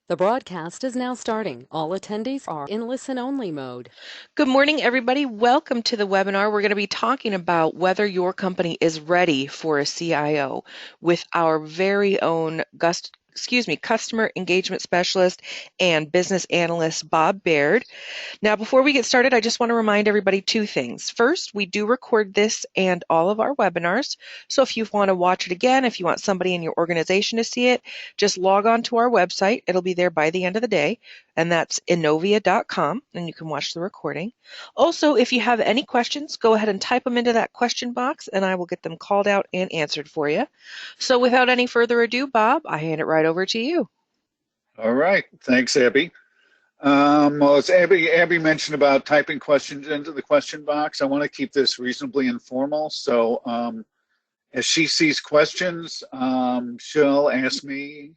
The broadcast is now starting. All attendees are in listen-only mode. Good morning, everybody. Welcome to the webinar. We're going to be talking about whether your company is ready for a CIO with our very own customer engagement specialist and business analyst, Bob Beaird. Now, before we get started, I just want to remind everybody two things. First, we do record this and all of our webinars. So if you want to watch it again, if you want somebody in your organization to see it, just log on to our website. It'll be there by the end of the day, and that's innovia.com, and you can watch the recording. Also, if you have any questions, go ahead and type them into that question box, and I will get them called out and answered for you. So without any further ado, Bob, I hand it right over to you. All right. Thanks, Abby. Well, as Abby mentioned about typing questions into the question box, I want to keep this reasonably informal. So as she sees questions, she'll ask me,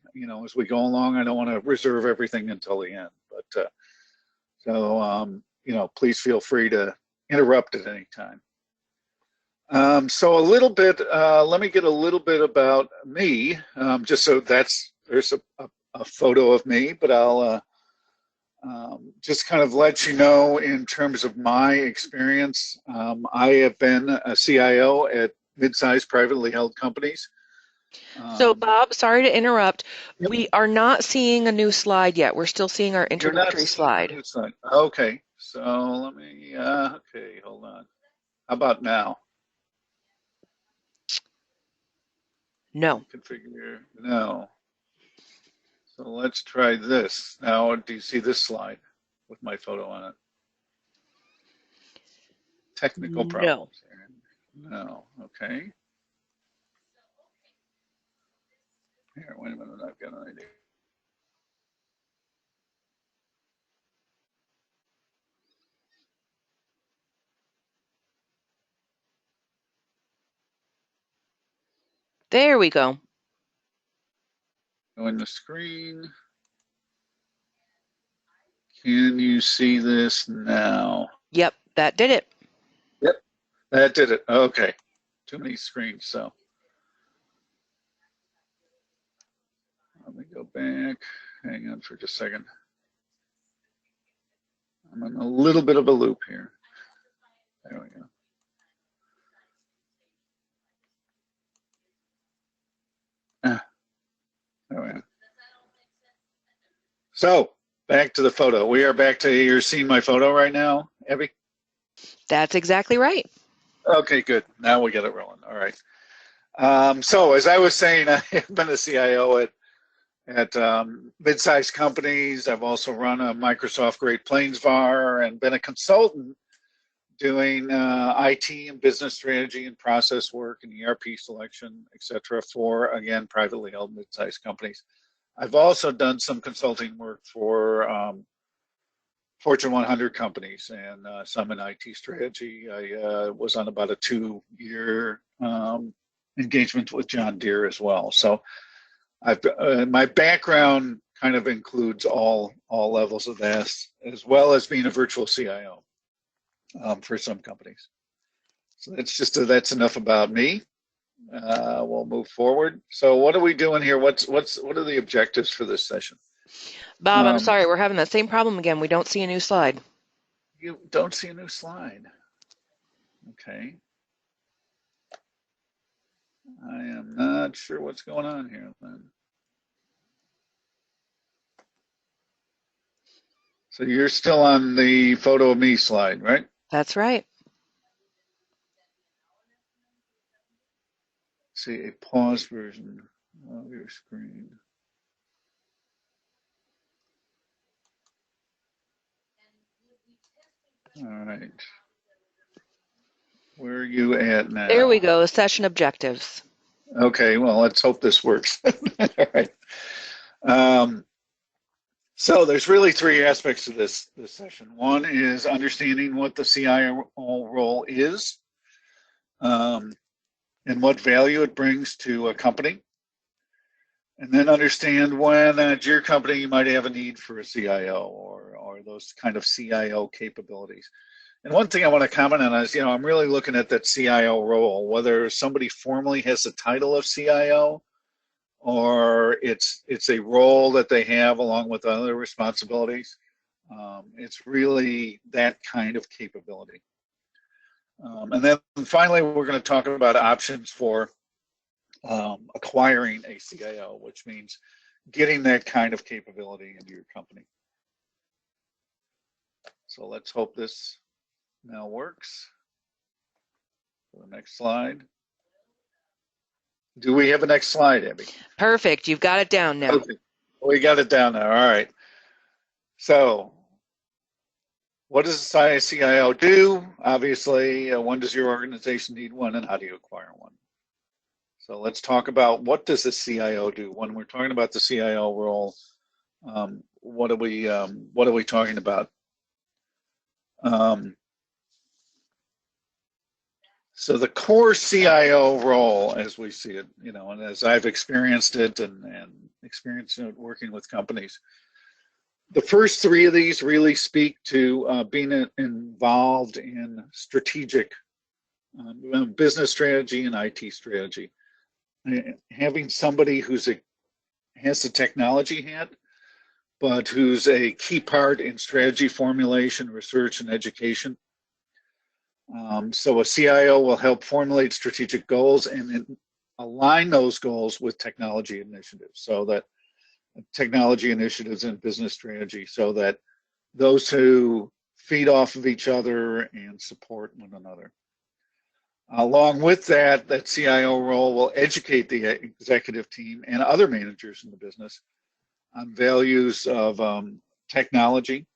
as we go along. I don't want to reserve everything until the end. But please feel free to interrupt at any time. So a little bit, let me get a little bit about me, just so there's a photo of me, but I'll just kind of let you know in terms of my experience. I have been a CIO at mid-sized privately held companies. So, Bob, sorry to interrupt. Yep. We are not seeing a new slide yet. We're still seeing our introductory slide. Okay, so let me, okay, hold on. How about now? No. Configure, no. So let's try this. Now, do you see this slide with my photo on it? Technical problems. No. Okay. Here, wait a minute. I've got an idea. There we go. Go in the screen. Can you see this now? Yep, that did it. Yep, that did it. Okay. Too many screens, so. Let me go back. Hang on for just a second. I'm in a little bit of a loop here. There we go. There we go. So, back to the photo. We are back to, you're seeing my photo right now, Abby? That's exactly right. Okay, good. Now we get it rolling. All right. So as I was saying, I've been a CIO at mid-sized companies. I've also run a Microsoft Great Plains VAR and been a consultant doing IT and business strategy and process work and ERP selection, et cetera, for, again, privately held mid-sized companies. I've also done some consulting work for Fortune 100 companies and some in IT strategy. I was on about a 2-year engagement with John Deere as well. So I've my background kind of includes all levels of this, as well as being a virtual CIO for some companies. So that's enough about me. We'll move forward. So what are we doing here? What are the objectives for this session? Bob, I'm sorry, we're having that same problem again. We don't see a new slide. You don't see a new slide. Okay. I am not sure what's going on here then. So you're still on the photo of me slide, right? That's right. See a pause version of your screen. All right. Where are you at now? There we go, session objectives. Okay, well, let's hope this works. All right. So there's really 3 aspects to this session. One is understanding what the CIO role is and what value it brings to a company. And then understand when at your company you might have a need for a CIO or those kind of CIO capabilities. And one thing I want to comment on is, I'm really looking at that CIO role, whether somebody formally has the title of CIO or it's a role that they have along with other responsibilities. It's really that kind of capability. And then finally, we're going to talk about options for acquiring a CIO, which means getting that kind of capability into your company. So let's hope this now works. For the next slide. Do we have a next slide, Abby? Perfect. You've got it down now. Okay. We got it down now. All right. So what does a CIO do? Obviously, when does your organization need one, and how do you acquire one? So let's talk about what does the CIO do. When we're talking about the CIO role, what are we talking about? So the core CIO role, as we see it, and as I've experienced it and experienced it working with companies, the first three of these really speak to being involved in strategic business strategy and IT strategy. Having somebody who's has the technology hat, but who's a key part in strategy formulation, research, and education. So a CIO will help formulate strategic goals and align those goals with technology initiatives, so that technology initiatives and business strategy, so that those two feed off of each other and support one another. Along with that, that CIO role will educate the executive team and other managers in the business on values of technology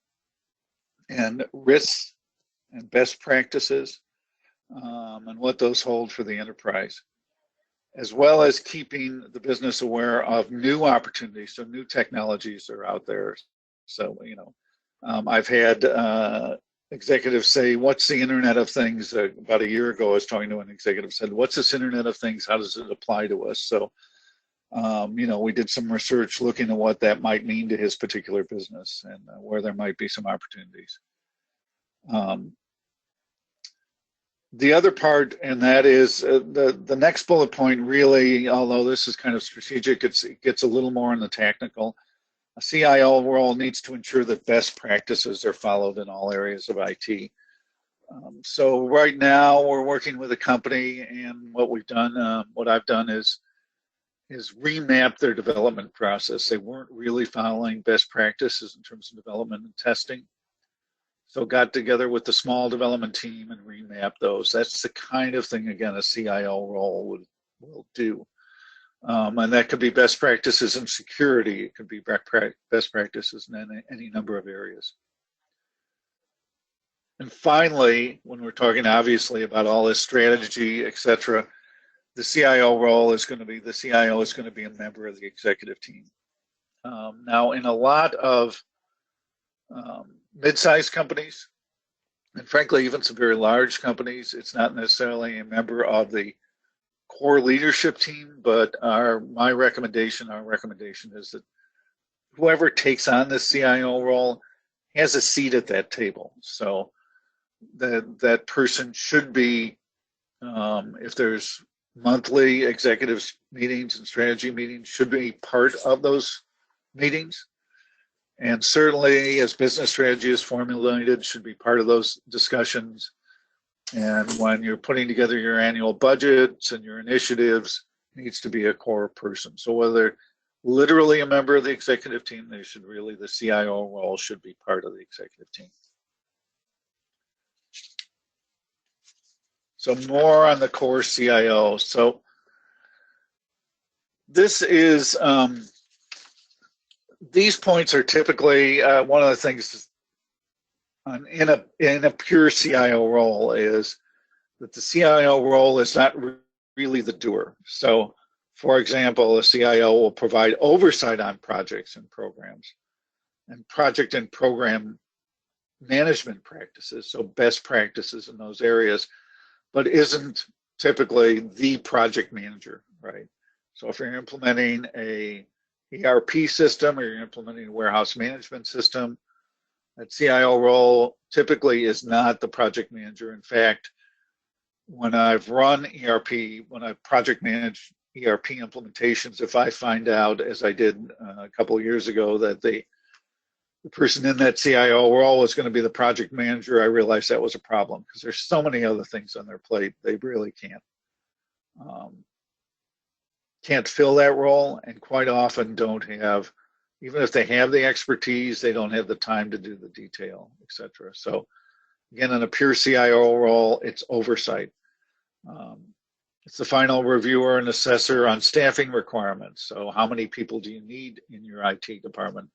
and risks and best practices, and what those hold for the enterprise, as well as keeping the business aware of new opportunities. So new technologies are out there. So, I've had executives say, what's the Internet of Things? About a year ago, I was talking to an executive, said, what's this Internet of Things? How does it apply to us? So, we did some research looking at what that might mean to his particular business and where there might be some opportunities. The other part, and that is the next bullet point, really, although this is kind of strategic, it gets a little more in the technical. A CIO role needs to ensure that best practices are followed in all areas of IT. So right now we're working with a company, and what we've done, what I've done is remap their development process. They weren't really following best practices in terms of development and testing. So got together with the small development team and remap those. That's the kind of thing, again, a CIO role will do. And that could be best practices in security. It could be best practices in any number of areas. And finally, when we're talking obviously about all this strategy, et cetera, the CIO role is going to be, the CIO is going to be a member of the executive team. Now, in a lot of mid-sized companies, and frankly, even some very large companies, it's not necessarily a member of the core leadership team, but our recommendation is that whoever takes on the CIO role has a seat at that table. So that person should be, if there's monthly executive meetings and strategy meetings, should be part of those meetings. And certainly, as business strategy is formulated, should be part of those discussions. And when you're putting together your annual budgets and your initiatives, needs to be a core person. So whether literally a member of the executive team, the CIO role should be part of the executive team. So more on the core CIO. So this is, these points are typically one of the things in a pure CIO role is that the CIO role is not really the doer. So, for example, a CIO will provide oversight on projects and programs, and project and program management practices, so best practices in those areas, but isn't typically the project manager, right? So if you're implementing a ERP system or you're implementing a warehouse management system, that CIO role typically is not the project manager. In fact, when I've run ERP, when I've project managed ERP implementations, if I find out, as I did a couple of years ago, that the person in that CIO role is going to be the project manager, I realized that was a problem because there's so many other things on their plate. They really can't fill that role, and quite often don't have, even if they have the expertise, they don't have the time to do the detail, etc. So again, in a pure CIO role, it's oversight. It's the final reviewer and assessor on staffing requirements. So how many people do you need in your IT department?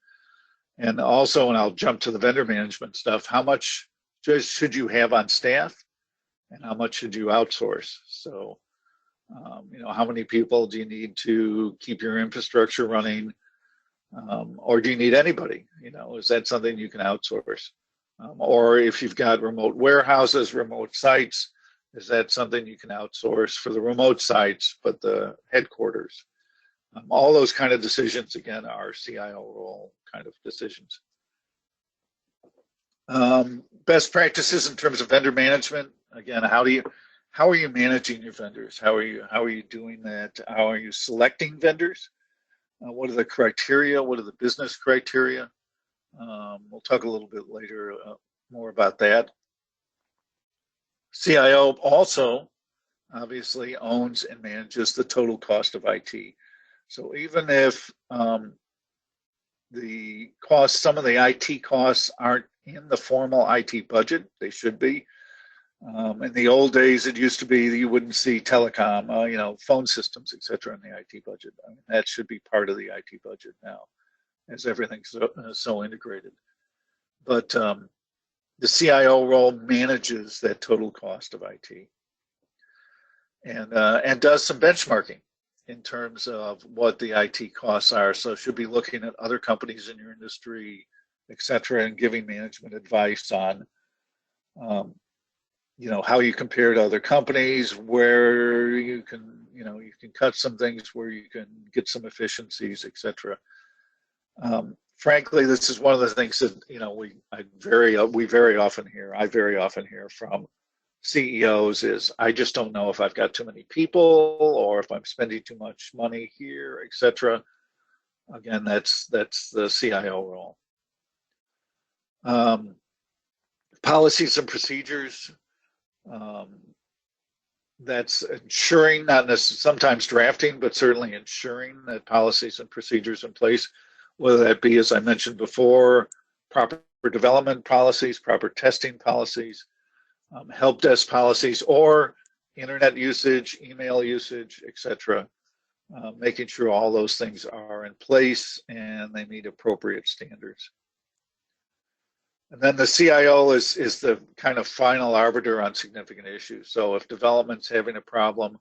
And also, and I'll jump to the vendor management stuff, how much should you have on staff and how much should you outsource? So, how many people do you need to keep your infrastructure running? Or do you need anybody? Is that something you can outsource? Or if you've got remote warehouses, remote sites, is that something you can outsource for the remote sites, but the headquarters? All those kind of decisions, again, are CIO role kind of decisions. Best practices in terms of vendor management. Again, how are you managing your vendors? How are you doing that? How are you selecting vendors? What are the criteria? What are the business criteria? We'll talk a little bit later more about that. CIO also obviously owns and manages the total cost of IT. So even if the costs, some of the IT costs aren't in the formal IT budget, they should be. In the old days, it used to be that you wouldn't see telecom, phone systems, et cetera, in the IT budget. That should be part of the IT budget now, as everything's so integrated. But the CIO role manages that total cost of IT and does some benchmarking in terms of what the IT costs are. So should be looking at other companies in your industry, et cetera, and giving management advice on how you compare to other companies, where you can cut some things, where you can get some efficiencies, et cetera. Frankly, this is one of the things that I very often hear from CEOs is, I just don't know if I've got too many people or if I'm spending too much money here, et cetera. Again, that's the CIO role. Policies and procedures. That's ensuring, not necessarily sometimes drafting, but certainly ensuring that policies and procedures in place, whether that be, as I mentioned before, proper development policies, proper testing policies, help desk policies, or internet usage, email usage, etc. Making sure all those things are in place and they meet appropriate standards. And then the CIO is the kind of final arbiter on significant issues. So if development's having a problem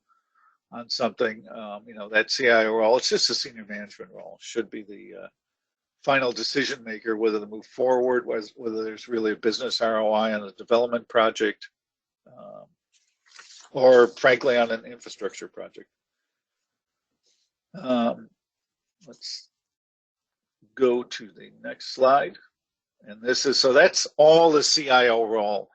on something, that CIO role, it's just a senior management role, should be the final decision maker, whether to move forward, whether there's really a business ROI on a development project, or frankly on an infrastructure project. Let's go to the next slide. And that's all the CIO role.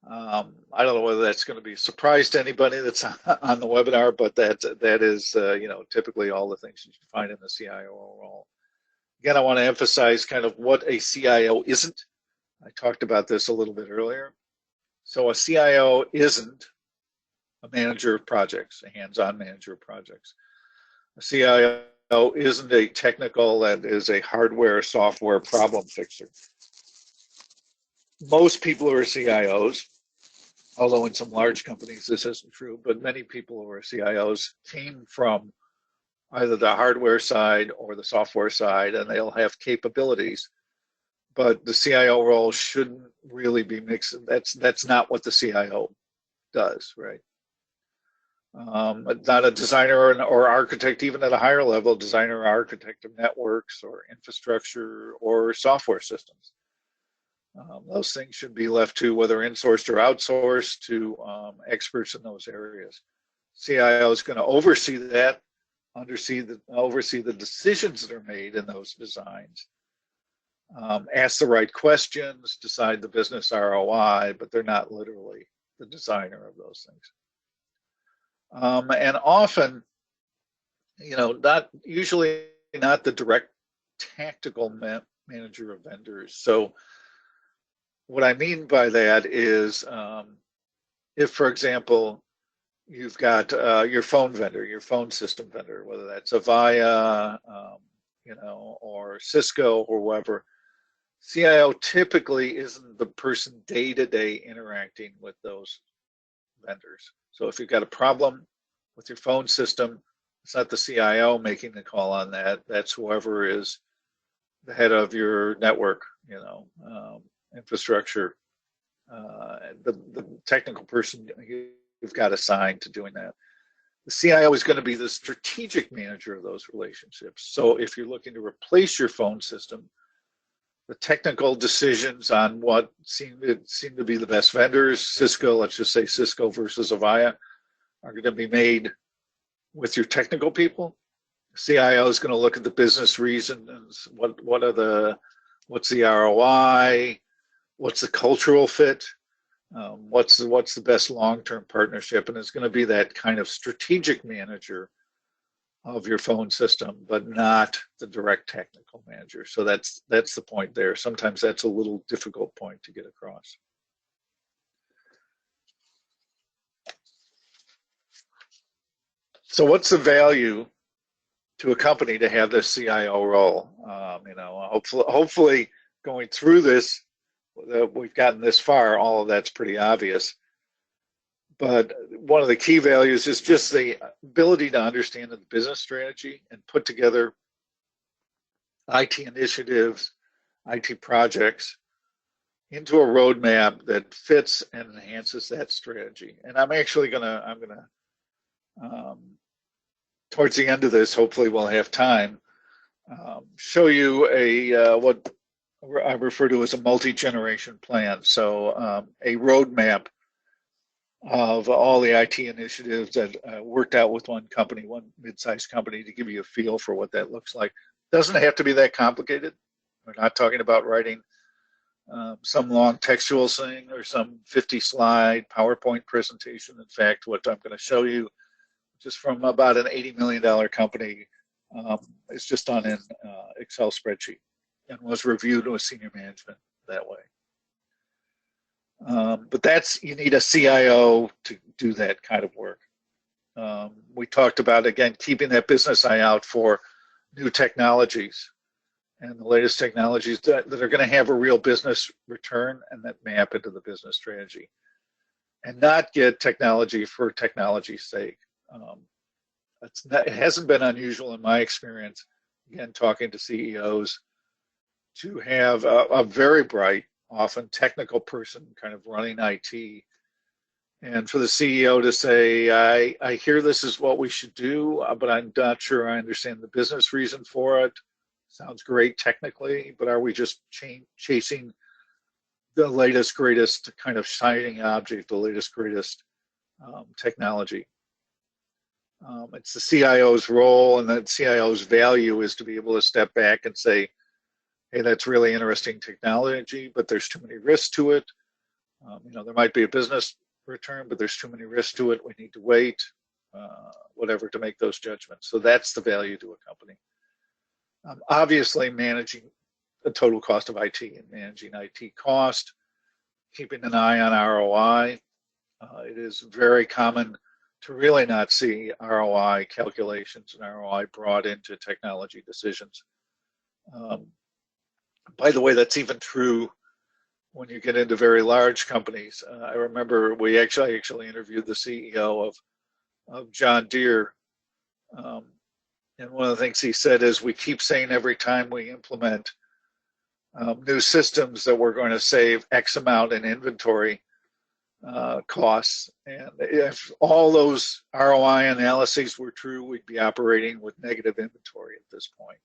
I don't know whether that's going to be a surprise to anybody that's on the webinar, but that is typically all the things you find in the CIO role. Again, I want to emphasize kind of what a CIO isn't. I talked about this a little bit earlier. So a CIO isn't a manager of projects, a hands-on manager of projects. A CIO isn't a technical, that is a hardware, software problem fixer. Most people who are CIOs, although in some large companies this isn't true, but many people who are CIOs came from either the hardware side or the software side, and they'll have capabilities. But the CIO role shouldn't really be mixed. That's not what the CIO does, right? Not a designer or architect, even at a higher level, designer or architect of networks or infrastructure or software systems. Those things should be left to, whether insourced or outsourced, to experts in those areas. CIO is going to oversee that, oversee the decisions that are made in those designs, ask the right questions, decide the business ROI, but they're not literally the designer of those things. And often not usually not the direct tactical manager of vendors. So what I mean by that is, if, for example, you've got your phone vendor, your phone system vendor, whether that's Avaya, or Cisco or whoever, CIO typically isn't the person day-to-day interacting with those vendors. So if you've got a problem with your phone system, it's not the CIO making the call on that. That's whoever is the head of your network, infrastructure, the technical person you've got assigned to doing that. The CIO is going to be the strategic manager of those relationships. So if you're looking to replace your phone system, the technical decisions on what seem to be the best vendors, Cisco, let's just say Cisco versus Avaya, are going to be made with your technical people. CIO is going to look at the business reasons. What's the ROI? What's the cultural fit? What's the best long-term partnership? And it's going to be that kind of strategic manager of your phone system, but not the direct technical manager. So that's the point there. Sometimes that's a little difficult point to get across. So what's the value to a company to have this CIO role? Hopefully going through this, we've gotten this far, all of that's pretty obvious. But one of the key values is just the ability to understand the business strategy and put together IT initiatives, IT projects into a roadmap that fits and enhances that strategy. And I'm gonna towards the end of this, hopefully we'll have time, show you what I refer to as a multi-generation plan. So a roadmap of all the IT initiatives that worked out with one company, one mid-sized company, to give you a feel for what that looks like. Doesn't have to be that complicated. We're not talking about writing some long textual thing or some 50-slide PowerPoint presentation. In fact, what I'm going to show you, just from about an $80 million company, is just done in Excel spreadsheet and was reviewed with senior management that way. But you need a CIO to do that kind of work. We talked about, again, keeping that business eye out for new technologies and the latest technologies that are going to have a real business return and that map into the business strategy, and not get technology for technology's sake. It hasn't been unusual in my experience, again, talking to CEOs, to have a very bright, often technical person kind of running IT, and for the CEO to say, I hear this is what we should do, but I'm not sure I understand the business reason for it. Sounds great technically, but are we just chasing the latest, greatest kind of shining object, the latest, greatest technology? It's the CIO's role, and that CIO's value is to be able to step back and say, hey, that's really interesting technology, but there's too many risks to it. There might be a business return, but there's too many risks to it. We need to wait, whatever, to make those judgments. So that's the value to a company. Obviously, managing the total cost of IT and managing IT cost, keeping an eye on ROI. It is very common to really not see ROI calculations and ROI brought into technology decisions. By the way, that's even true when you get into very large companies. I remember I actually interviewed the CEO of John Deere, and one of the things he said is, we keep saying every time we implement new systems that we're going to save X amount in inventory costs. And if all those ROI analyses were true, we'd be operating with negative inventory at this point.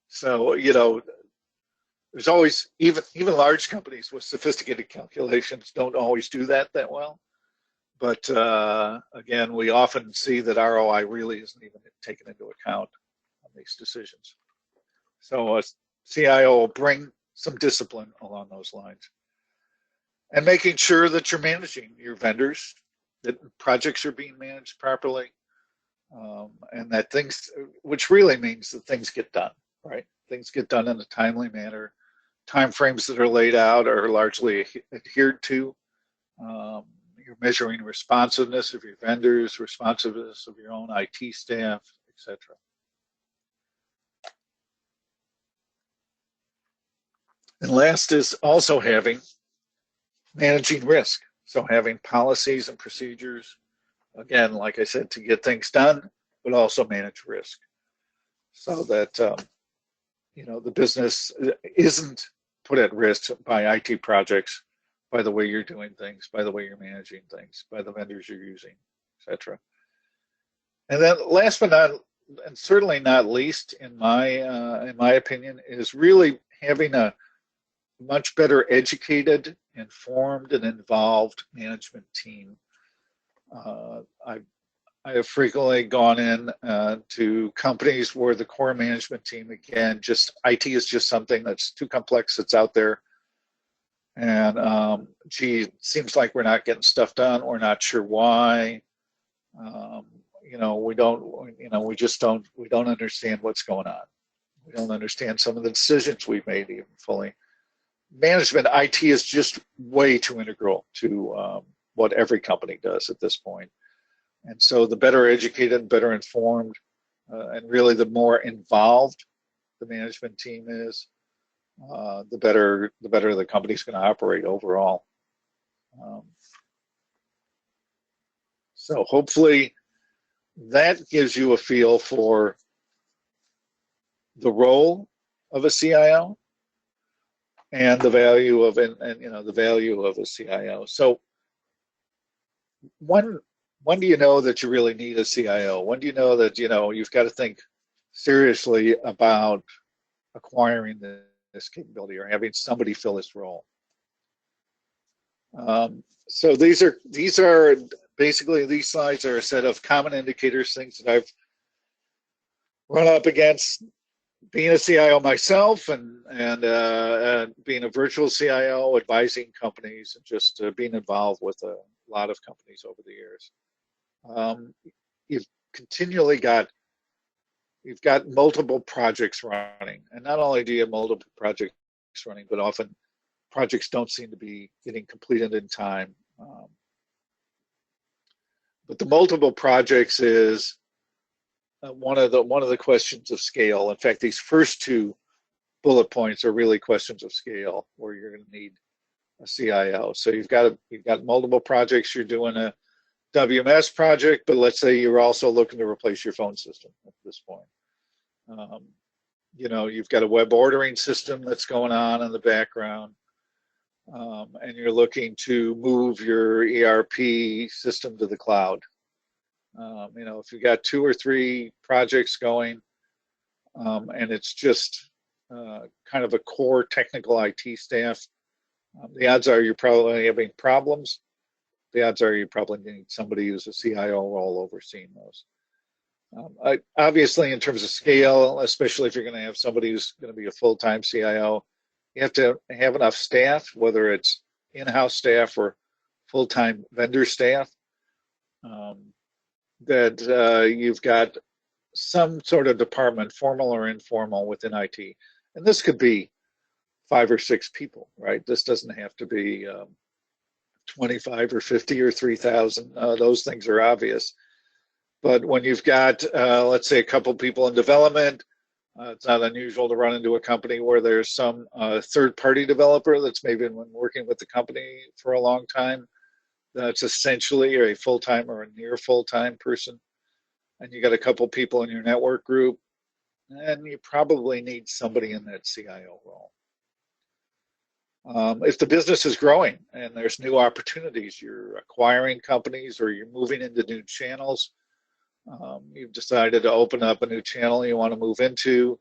So, there's always, even large companies with sophisticated calculations don't always do that well. But again, we often see that ROI really isn't even taken into account on these decisions. So a CIO will bring some discipline along those lines. And making sure that you're managing your vendors, that projects are being managed properly, and that things, which really means that things get done, right? Things get done in a timely manner. Timeframes that are laid out are largely adhered to. You're measuring responsiveness of your vendors, responsiveness of your own IT staff, etc. And last is also managing risk. So having policies and procedures, again, like I said, to get things done, but also manage risk so that the business isn't put at risk by IT projects, by the way you're doing things, by the way you're managing things, by the vendors you're using, etc. And then last but not, and certainly not least, in my opinion, is really having a much better educated, informed, and involved management team. I have frequently gone in to companies where the core management team, again, just IT is just something that's too complex, that's out there. And gee, it seems like we're not getting stuff done. We're not sure why. We don't understand what's going on. We don't understand some of the decisions we've made even fully. Management, IT is just way too integral to what every company does at this point. And so the better educated, better informed, and really the more involved the management team is, the better the company's going to operate overall. So hopefully that gives you a feel for the role of a CIO and the value of the value of a CIO. So when do you know that you really need a CIO? When do you know that you've got to think seriously about acquiring this capability or having somebody fill this role? So these are basically, these slides are a set of common indicators, things that I've run up against being a CIO myself and being a virtual CIO, advising companies, and just being involved with a lot of companies over the years. You've got multiple projects running, and not only do you have multiple projects running, but often projects don't seem to be getting completed in time. But the multiple projects is one of the questions of scale. In fact, these first two bullet points are really questions of scale, where you're going to need a CIO. So you've got multiple projects. You're doing a WMS project, but let's say you're also looking to replace your phone system at this point. You've got a web ordering system that's going on in the background, and you're looking to move your ERP system to the cloud. If you've got 2 or 3 projects going, and it's just kind of a core technical IT staff, the odds are you're probably having problems. The odds are you probably need somebody who's a CIO role overseeing those. Obviously, in terms of scale, especially if you're going to have somebody who's going to be a full-time CIO, you have to have enough staff, whether it's in-house staff or full-time vendor staff, that you've got some sort of department, formal or informal, within IT. And this could be 5 or 6 people, right? This doesn't have to be 25 or 50 or 3,000. Those things are obvious. But when you've got, let's say, a couple people in development, it's not unusual to run into a company where there's some third-party developer that's maybe been working with the company for a long time. That's essentially a full-time or a near full-time person. And you got a couple people in your network group, and you probably need somebody in that CIO role. If the business is growing and there's new opportunities, you're acquiring companies or you're moving into new channels, you've decided to open up a new channel you want to move into,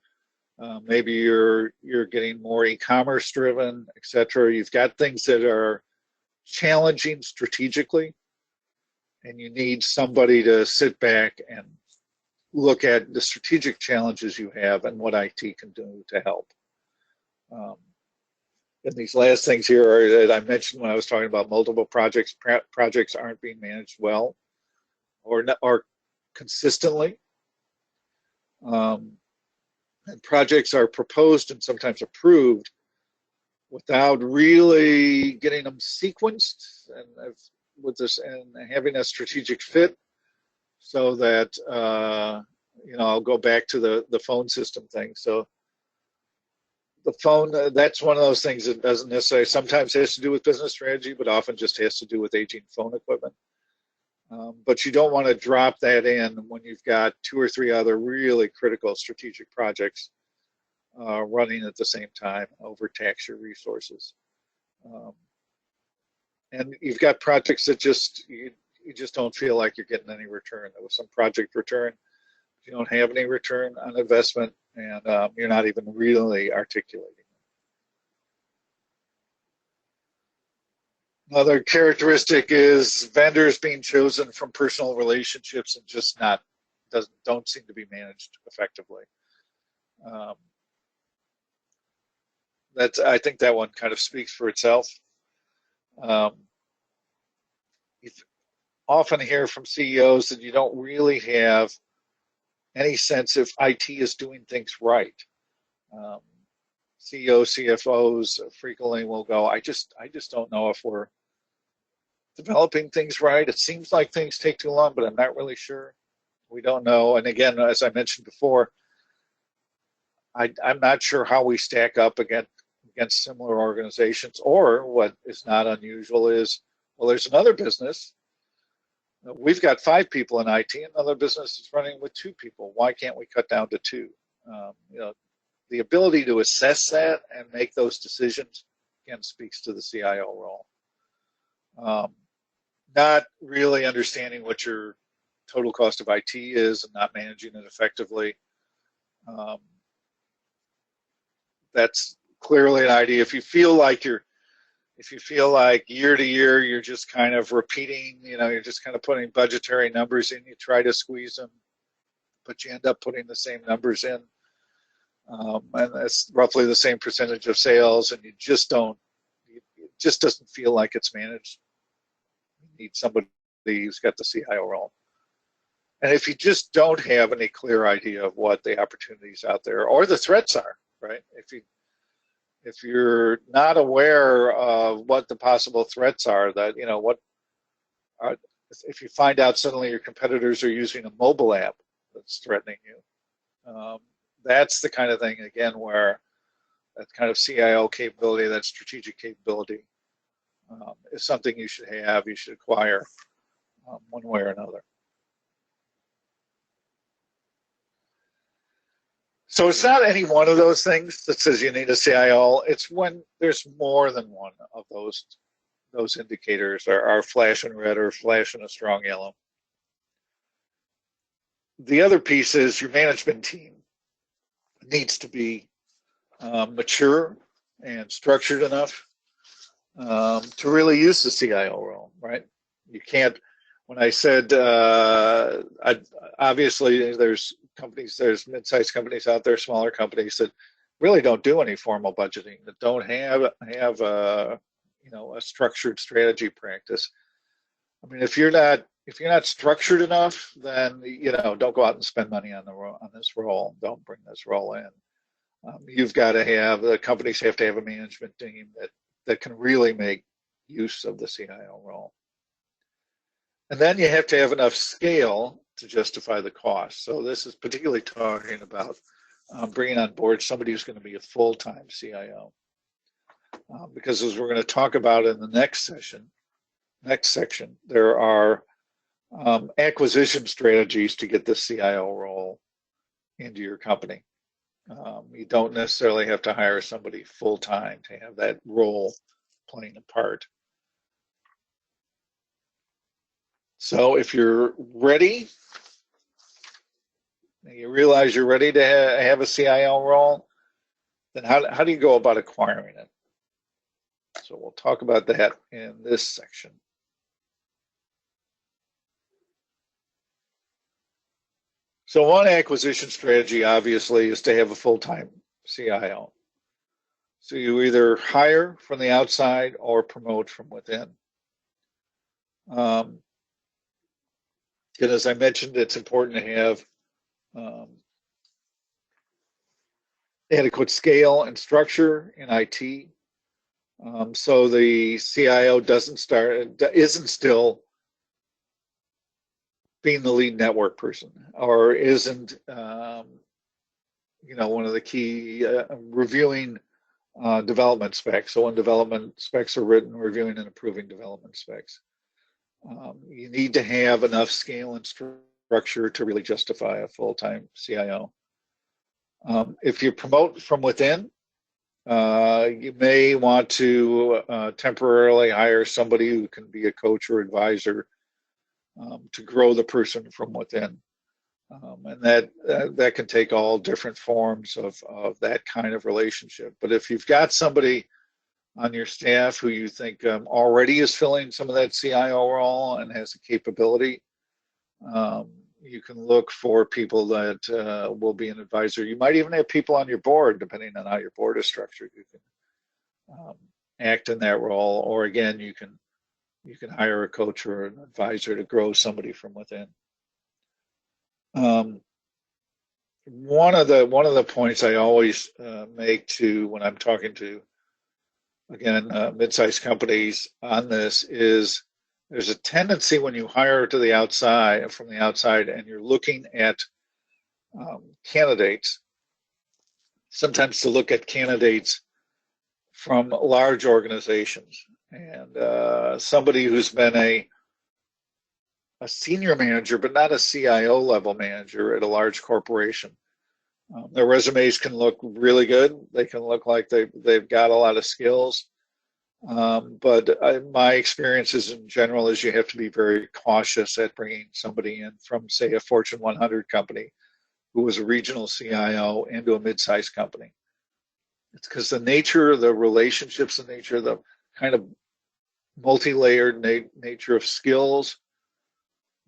maybe you're getting more e-commerce driven, etc. You've got things that are challenging strategically, and you need somebody to sit back and look at the strategic challenges you have and what IT can do to help. And these last things here are that I mentioned when I was talking about multiple projects. Projects aren't being managed well, or consistently. And projects are proposed and sometimes approved without really getting them sequenced and with this and having a strategic fit, so that I'll go back to the phone system thing. So the phone, that's one of those things that doesn't necessarily, sometimes has to do with business strategy, but often just has to do with aging phone equipment. But you don't want to drop that in when you've got 2 or 3 other really critical strategic projects running at the same time, overtax your resources. And you've got projects that you just don't feel like you're getting any return. There was some project return. You don't have any return on investment, and you're not even really articulating it. Another characteristic is vendors being chosen from personal relationships and just don't seem to be managed effectively. I think that one kind of speaks for itself. You often hear from CEOs that you don't really have any sense if IT is doing things right. CEOs, CFOs frequently will go, I just don't know if we're developing things right. It seems like things take too long, but I'm not really sure. We don't know. And again, as I mentioned before, I'm not sure how we stack up against similar organizations. Or what is not unusual is, well, there's another business. We've got 5 people in IT, and another business is running with 2 people. Why can't we cut down to 2? The ability to assess that and make those decisions, again, speaks to the CIO role. Not really understanding what your total cost of IT is and not managing it effectively. That's clearly an idea. If you feel like year to year you're just kind of repeating, you're just kind of putting budgetary numbers in, you try to squeeze them, but you end up putting the same numbers in, and that's roughly the same percentage of sales, and it just doesn't feel like it's managed. You need somebody who's got the CIO role. And if you just don't have any clear idea of what the opportunities out there or the threats are, right? If you're not aware of what the possible threats are, if you find out suddenly your competitors are using a mobile app that's threatening you, that's the kind of thing, again, where that kind of CIO capability, that strategic capability, is something you should acquire one way or another. So it's not any one of those things that says you need a CIO. It's when there's more than one of those indicators are flashing red or flashing a strong yellow. The other piece is your management team needs to be mature and structured enough to really use the CIO role, right? You can't, when I said, obviously there's mid-sized companies out there, smaller companies that really don't do any formal budgeting, that don't have a structured strategy practice. I mean, if you're not structured enough, then don't go out and spend money on this role. Don't bring this role in. You've got to the companies have to have a management team that can really make use of the CIO role. And then you have to have enough scale to justify the cost. So this is particularly talking about bringing on board somebody who's going to be a full-time CIO. Because as we're going to talk about in the next section, there are acquisition strategies to get the CIO role into your company. You don't necessarily have to hire somebody full-time to have that role playing a part. So if you're ready, you realize you're ready to have a CIO role, then how do you go about acquiring it? So we'll talk about that in this section. So one acquisition strategy, obviously, is to have a full-time CIO. So you either hire from the outside or promote from within. And as I mentioned, it's important to have um, adequate scale and structure in IT. So the CIO isn't still being the lead network person, or isn't, one of the key reviewing development specs. So when development specs are written, reviewing and approving development specs. You need to have enough scale and structure to really justify a full-time CIO. If you promote from within, you may want to temporarily hire somebody who can be a coach or advisor to grow the person from within. And that can take all different forms of that kind of relationship. But if you've got somebody on your staff who you think already is filling some of that CIO role and has the capability, you can look for people that will be an advisor. You might even have people on your board, depending on how your board is structured. You can act in that role, or again, you can hire a coach or an advisor to grow somebody from within. One of the points I always make to when I'm talking to, again, mid-sized companies on this is there's a tendency when you hire from the outside, and you're looking at candidates, sometimes to look at candidates from large organizations, and somebody who's been a senior manager, but not a CIO level manager at a large corporation. Their resumes can look really good. They can look like they've got a lot of skills. But my experiences in general is you have to be very cautious at bringing somebody in from, say, a Fortune 100 company who was a regional CIO into a mid-sized company. It's because the nature of the relationships, the nature of the kind of multi-layered nature of skills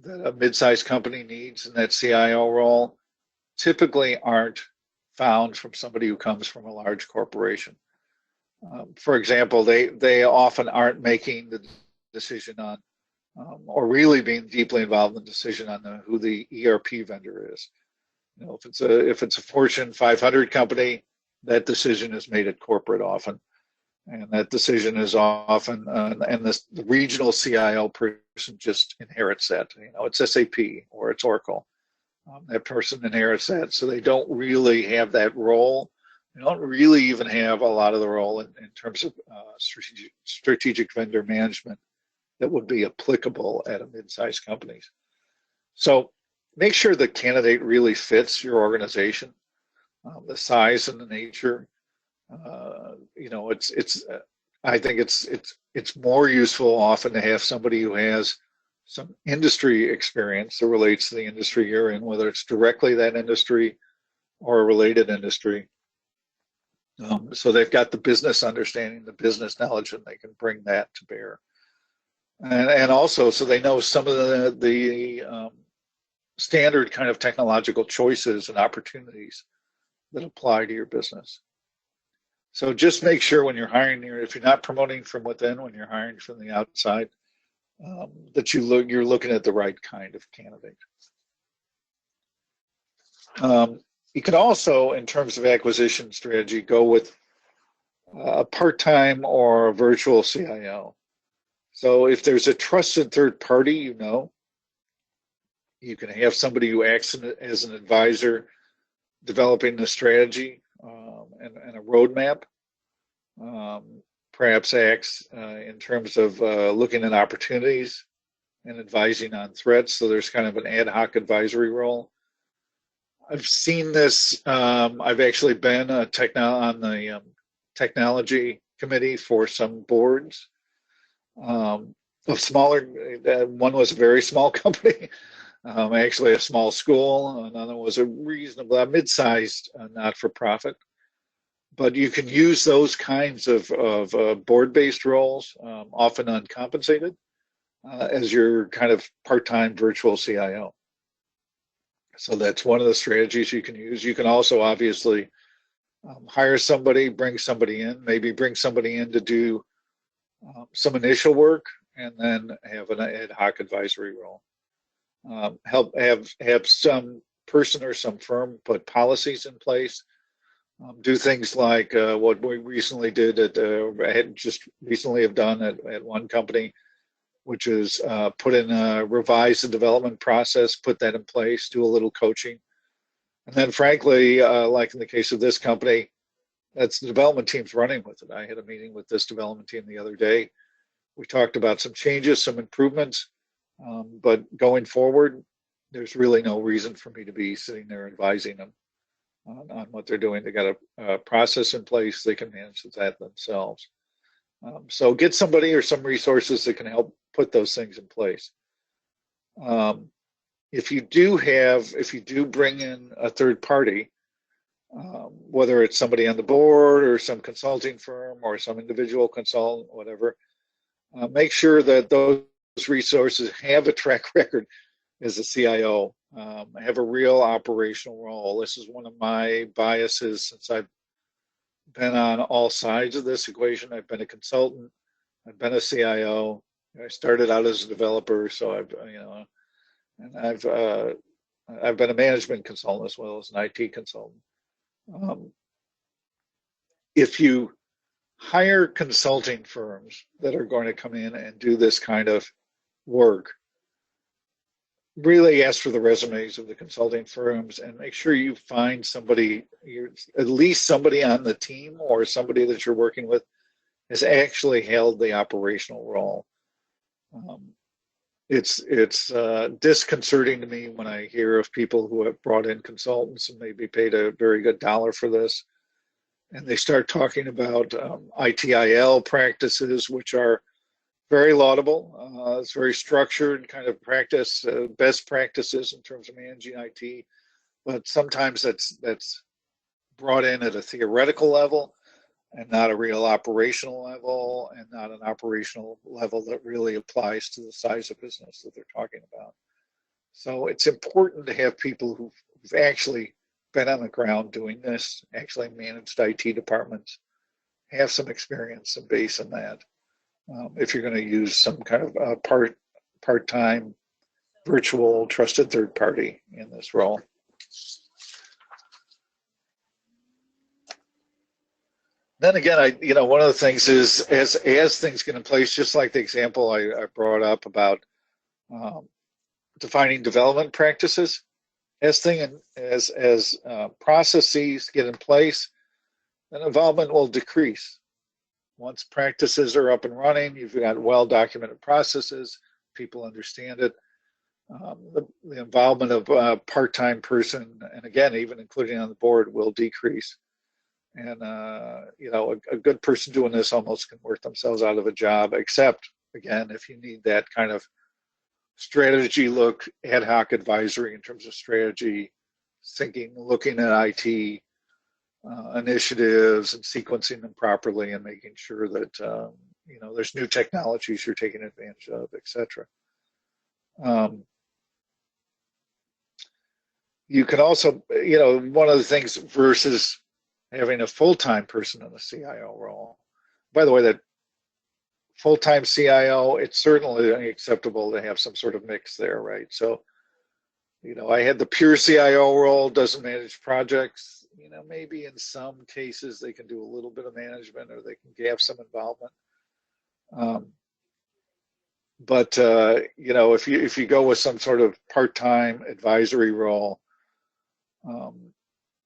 that a mid-sized company needs in that CIO role typically aren't found from somebody who comes from a large corporation. For example, they often aren't making the decision on, or really being deeply involved in the decision on who the ERP vendor is. If it's a Fortune 500 company, that decision is made at corporate often, and that decision is often, and the regional CIO person just inherits that. It's SAP or it's Oracle. That person inherits that, so they don't really have that role. They don't really even have a lot of the role in terms of strategic vendor management that would be applicable at a mid-sized companies. So make sure the candidate really fits your organization, the size and the nature. I think it's more useful often to have somebody who has some industry experience that relates to the industry you're in, whether it's directly that industry or a related industry. So they've got the business understanding, the business knowledge, and they can bring that to bear. And also, so they know some of the standard kind of technological choices and opportunities that apply to your business. So just make sure when you're hiring, if you're not promoting from within, when you're hiring from the outside, that you're looking at the right kind of candidate. You can also, in terms of acquisition strategy, go with a part-time or a virtual CIO. So if there's a trusted third party, you can have somebody who acts as an advisor, developing the strategy and a roadmap. Perhaps acts in terms of looking at opportunities and advising on threats. So there's kind of an ad hoc advisory role. I've seen this. I've actually been on the technology committee for some boards of smaller. One was a very small company, actually a small school. Another was a mid-sized not-for-profit. But you can use those kinds of board-based roles, often uncompensated, as your kind of part-time virtual CIO. So that's one of the strategies you can use. You can also obviously hire somebody, bring somebody in, maybe bring somebody in to do some initial work, and then have an ad hoc advisory role. help have some person or some firm put policies in place. Do things like what we recently did I had just recently have done at one company, which is put in revise the development process, put that in place, do a little coaching. And then frankly, like in the case of this company, that's the development team's running with it. I had a meeting with this development team the other day. We talked about some changes, some improvements, but going forward, there's really no reason for me to be sitting there advising them on what they're doing. They got a process in place. They can manage that themselves. So get somebody or some resources that can help put those things in place. If you do bring in a third party, whether it's somebody on the board or some consulting firm or some individual consultant, whatever, make sure that those resources have a track record as a CIO, have a real operational role. This is one of my biases since I've been on all sides of this equation. I've been a consultant, I've been a CIO. I started out as a developer, so I've been a management consultant as well as an IT consultant. If you hire consulting firms that are going to come in and do this kind of work, really ask for the resumes of the consulting firms and make sure you find somebody, at least somebody on the team or somebody that you're working with has actually held the operational role. It's disconcerting to me when I hear of people who have brought in consultants and maybe paid a very good dollar for this, and they start talking about ITIL practices, which are very laudable. It's very structured kind of practice, best practices in terms of managing IT, but sometimes that's brought in at a theoretical level and not a real operational level, and not an operational level that really applies to the size of business that they're talking about. So it's important to have people who've actually been on the ground doing this, actually managed IT departments, have some experience and base in that. If you're going to use some kind of part-time virtual trusted third party in this role. Then again, one of the things is as things get in place, just like the example I brought up about defining development practices, as processes get in place, then involvement will decrease. Once practices are up and running, you've got well-documented processes, people understand it. The involvement of a part-time person, and again, even including on the board, will decrease. And a good person doing this almost can work themselves out of a job, except, again, if you need that kind of strategy look, ad hoc advisory in terms of strategy, thinking, looking at IT initiatives and sequencing them properly and making sure that there's new technologies you're taking advantage of, etc. You can also, one of the things versus having a full-time person in the CIO role. By the way, that full-time CIO, it's certainly acceptable to have some sort of mix there, right? So, I had the pure CIO role, doesn't manage projects. Maybe in some cases they can do a little bit of management or they can have some involvement. But if you go with some sort of part-time advisory role,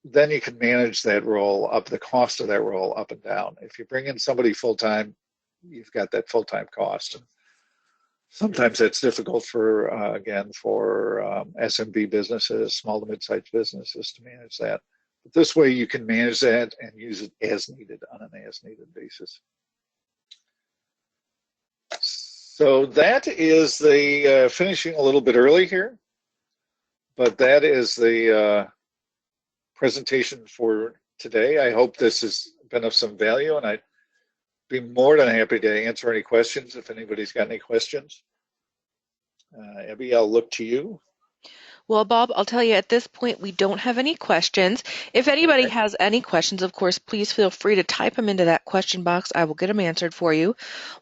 then you can manage that role up, the cost of that role up and down. If you bring in somebody full-time, you've got that full-time cost. And sometimes that's difficult for SMB businesses, small to mid-sized businesses to manage that. But this way you can manage that and use it as needed on an as-needed basis. So that is the finishing a little bit early here, but that is the presentation for today. I hope this has been of some value, and I'd be more than happy to answer any questions if anybody's got any questions. Abby, I'll look to you. Well, Bob, I'll tell you at this point, we don't have any questions. If anybody Okay. has any questions, of course, please feel free to type them into that question box. I will get them answered for you.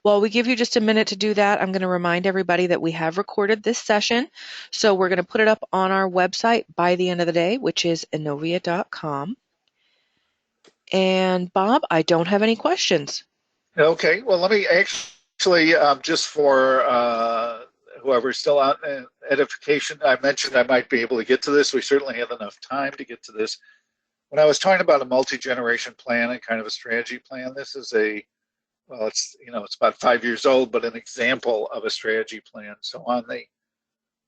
While we give you just a minute to do that, I'm going to remind everybody that we have recorded this session. So we're going to put it up on our website by the end of the day, which is innovia.com. And Bob, I don't have any questions. Okay. Well, let me actually, just for whoever's still out in edification, I mentioned I might be able to get to this. We certainly have enough time to get to this. When I was talking about a multi-generation plan and kind of a strategy plan, this is well, it's about 5 years old, but an example of a strategy plan. So on the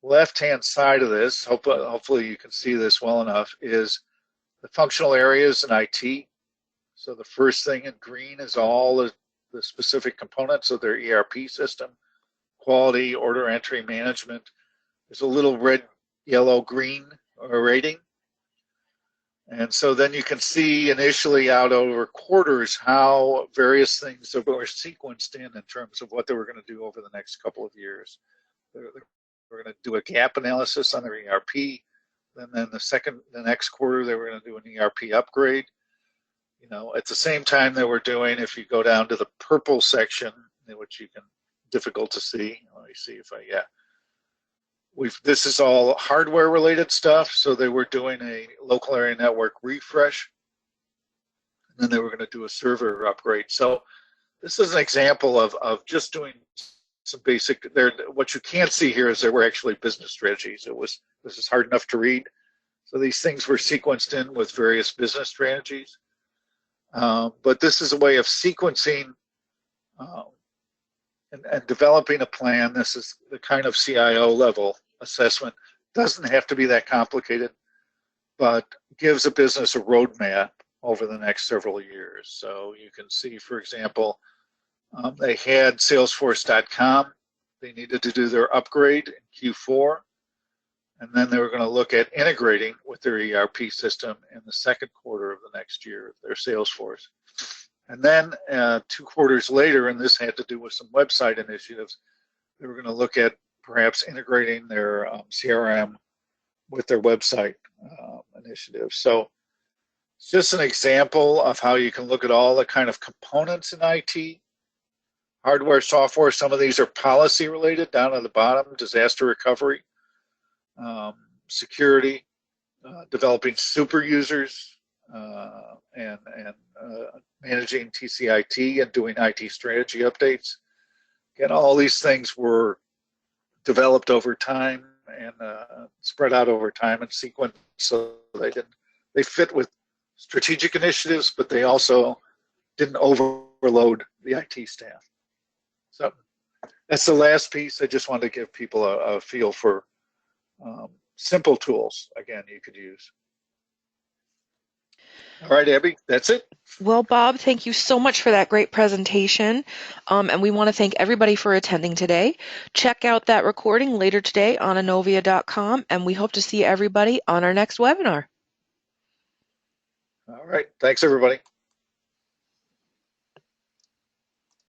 left-hand side of this, hopefully you can see this well enough, is the functional areas in IT. So the first thing in green is all the specific components of their ERP system, quality, order entry, management. There's a little red, yellow, green rating. And so then you can see initially out over quarters how various things were sequenced in terms of what they were going to do over the next couple of years. We're going to do a gap analysis on their ERP. Then the next quarter, they were going to do an ERP upgrade. At the same time they were doing, if you go down to the purple section, which you can, difficult to see. Let me see if this is all hardware related stuff. So they were doing a local area network refresh, and then they were going to do a server upgrade. So this is an example of just doing some basic there. What you can't see here is there were actually business strategies. This is hard enough to read. So these things were sequenced in with various business strategies. But this is a way of sequencing and developing a plan. This is the kind of CIO level assessment. Doesn't have to be that complicated, but gives a business a roadmap over the next several years. So you can see, for example, they had Salesforce.com. They needed to do their upgrade in Q4. And then they were going to look at integrating with their ERP system in the second quarter of the next year, their Salesforce. And then 2 quarters later, and this had to do with some website initiatives, they were going to look at perhaps integrating their CRM with their website initiative. So it's just an example of how you can look at all the kind of components in IT, hardware, software. Some of these are policy related down at the bottom, disaster recovery, security, developing super users, and managing TCIT and doing IT strategy updates. Again, all these things were developed over time and spread out over time and sequenced, so they fit with strategic initiatives, but they also didn't overload the IT staff. So that's the last piece. I just wanted to give people a feel for simple tools, again, you could use. All right, Abby, that's it. Well, Bob, thank you so much for that great presentation. And we want to thank everybody for attending today. Check out that recording later today on Innovia.com, and we hope to see everybody on our next webinar. All right. Thanks, everybody.